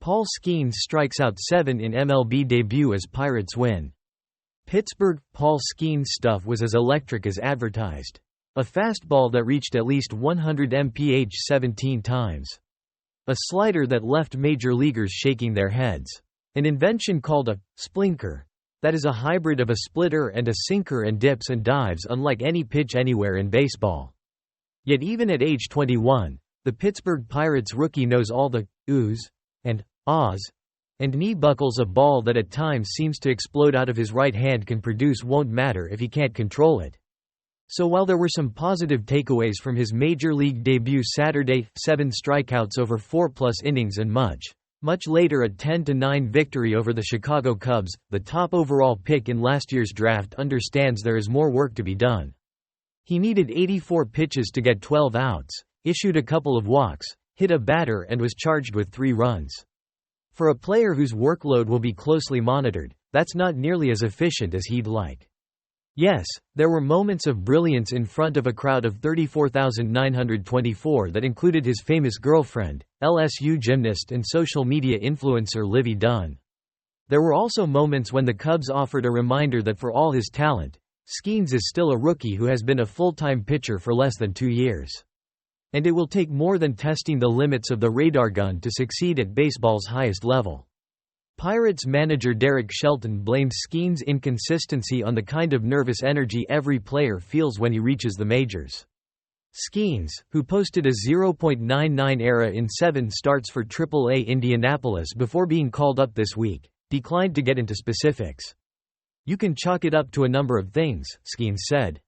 Paul Skenes strikes out 7 in MLB debut as Pirates win. Pittsburgh. Paul Skenes' stuff was as electric as advertised. A fastball that reached at least 100 mph 17 times. A slider that left major leaguers shaking their heads. An invention called a splinker. That is a hybrid of a splitter and a sinker and dips and dives unlike any pitch anywhere in baseball. Yet even at age 21, the Pittsburgh Pirates rookie knows all the oohs and ahs and knee buckles a ball that at times seems to explode out of his right hand can produce won't matter if he can't control it. So while there were some positive takeaways from his major league debut Saturday, 7 strikeouts over 4+ innings and much later a 10-9 victory over the Chicago Cubs, the top overall pick in last year's draft understands there is more work to be done. He needed 84 pitches to get 12 outs, issued a couple of walks, hit a batter and was charged with 3 runs. For a player whose workload will be closely monitored, that's not nearly as efficient as he'd like. Yes, there were moments of brilliance in front of a crowd of 34,924 that included his famous girlfriend, LSU gymnast and social media influencer Livy Dunn. There were also moments when the Cubs offered a reminder that for all his talent, Skenes is still a rookie who has been a full-time pitcher for less than 2 years. And it will take more than testing the limits of the radar gun to succeed at baseball's highest level. Pirates manager Derek Shelton blamed Skenes' inconsistency on the kind of nervous energy every player feels when he reaches the majors. Skenes, who posted a .99 ERA in 7 starts for AAA Indianapolis before being called up this week, declined to get into specifics. "You can chalk it up to a number of things," Skenes said.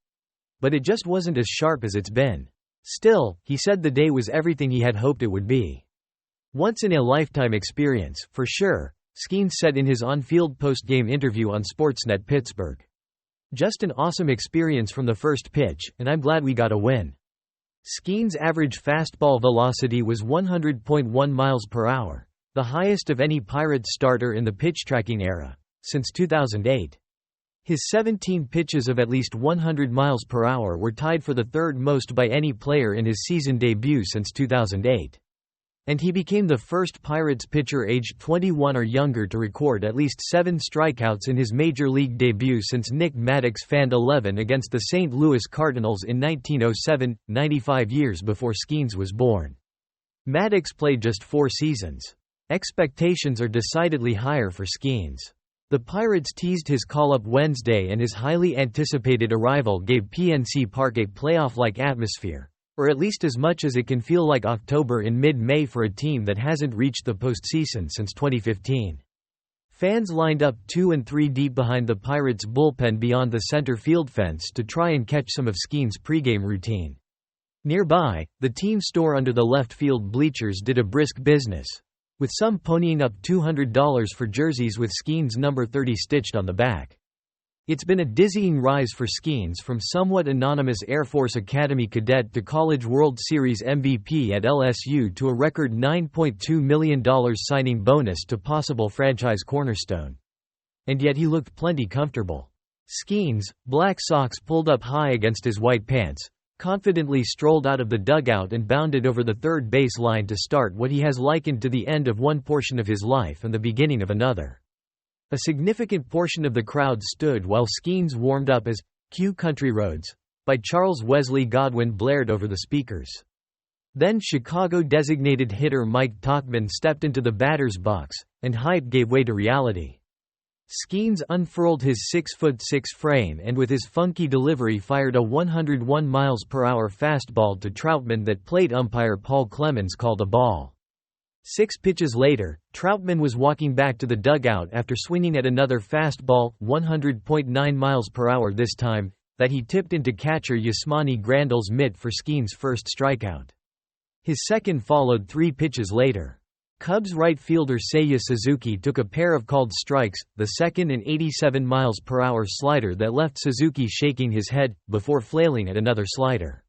"But it just wasn't as sharp as it's been." Still, he said the day was everything he had hoped it would be. "Once-in-a-lifetime experience, for sure," Skenes said in his on-field post-game interview on Sportsnet Pittsburgh. "Just an awesome experience from the first pitch, and I'm glad we got a win." Skenes' average fastball velocity was 100.1 miles per hour, the highest of any Pirates starter in the pitch-tracking era, since 2008. His 17 pitches of at least 100 miles per hour were tied for the third most by any player in his season debut since 2008. And he became the first Pirates pitcher aged 21 or younger to record at least 7 strikeouts in his major league debut since Nick Maddox fanned 11 against the St. Louis Cardinals in 1907, 95 years before Skenes was born. Maddox played just 4 seasons. Expectations are decidedly higher for Skenes. The Pirates teased his call-up Wednesday, and his highly anticipated arrival gave PNC Park a playoff-like atmosphere. Or at least as much as it can feel like October in mid-May for a team that hasn't reached the postseason since 2015. Fans lined up 2 and 3 deep behind the Pirates' bullpen beyond the center field fence to try and catch some of Skenes' pregame routine. Nearby, the team store under the left field bleachers did a brisk business, with some ponying up $200 for jerseys with Skenes' number 30 stitched on the back. It's been a dizzying rise for Skenes from somewhat anonymous Air Force Academy cadet to College World Series MVP at LSU to a record $9.2 million signing bonus to possible franchise cornerstone. And yet he looked plenty comfortable. Skenes, black socks pulled up high against his white pants, confidently strolled out of the dugout and bounded over the third base line to start what he has likened to the end of one portion of his life and the beginning of another. A significant portion of the crowd stood while Skenes warmed up as "Cue Country Roads" by Charles Wesley Godwin blared over the speakers. Then Chicago designated hitter Mike Tauchman stepped into the batter's box, and hype gave way to reality. Skenes unfurled his 6'6" frame and with his funky delivery fired a 101 miles per hour fastball to Troutman that plate umpire Paul Clemens called a ball. 6 pitches later, Troutman was walking back to the dugout after swinging at another fastball, 100.9 miles per hour this time, that he tipped into catcher Yasmani Grandal's mitt for Skenes' first strikeout. His second followed 3 pitches later. Cubs right fielder Seiya Suzuki took a pair of called strikes, the second an 87 miles per hour slider that left Suzuki shaking his head, before flailing at another slider.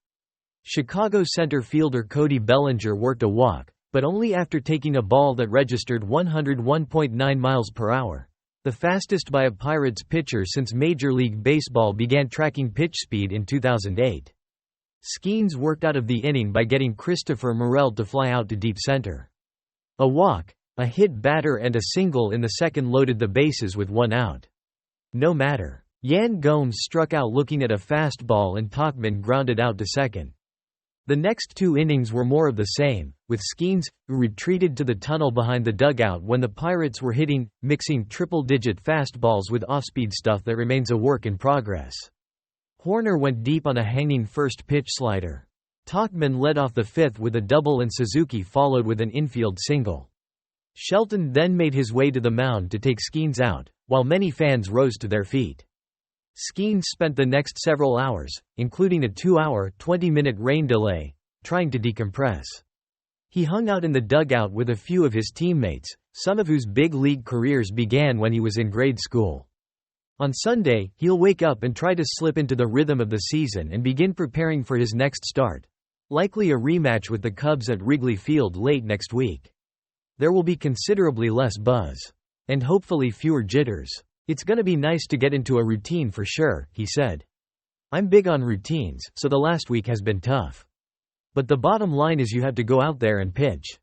Chicago center fielder Cody Bellinger worked a walk, but only after taking a ball that registered 101.9 miles per hour, the fastest by a Pirates pitcher since Major League Baseball began tracking pitch speed in 2008. Skenes worked out of the inning by getting Christopher Morel to fly out to deep center. A walk, A hit batter and a single in the second loaded the bases with 1 out. No matter. Yan Gomes struck out looking at a fastball and Tachman grounded out to second. The next 2 innings were more of the same, with Skenes, who retreated to the tunnel behind the dugout when the Pirates were mixing triple-digit fastballs with off-speed stuff that remains a work in progress. Horner went deep on a hanging first pitch slider. Tachman led off the 5th with a double and Suzuki followed with an infield single. Shelton then made his way to the mound to take Skenes out, while many fans rose to their feet. Skenes spent the next several hours, including a 2-hour, 20-minute rain delay, trying to decompress. He hung out in the dugout with a few of his teammates, some of whose big league careers began when he was in grade school. On Sunday, he'll wake up and try to slip into the rhythm of the season and begin preparing for his next start. Likely a rematch with the Cubs at Wrigley Field late next week. There will be considerably less buzz. And hopefully fewer jitters. It's gonna be nice to get into a routine for sure, he said. I'm big on routines, so the last week has been tough. But the bottom line is you have to go out there and pitch.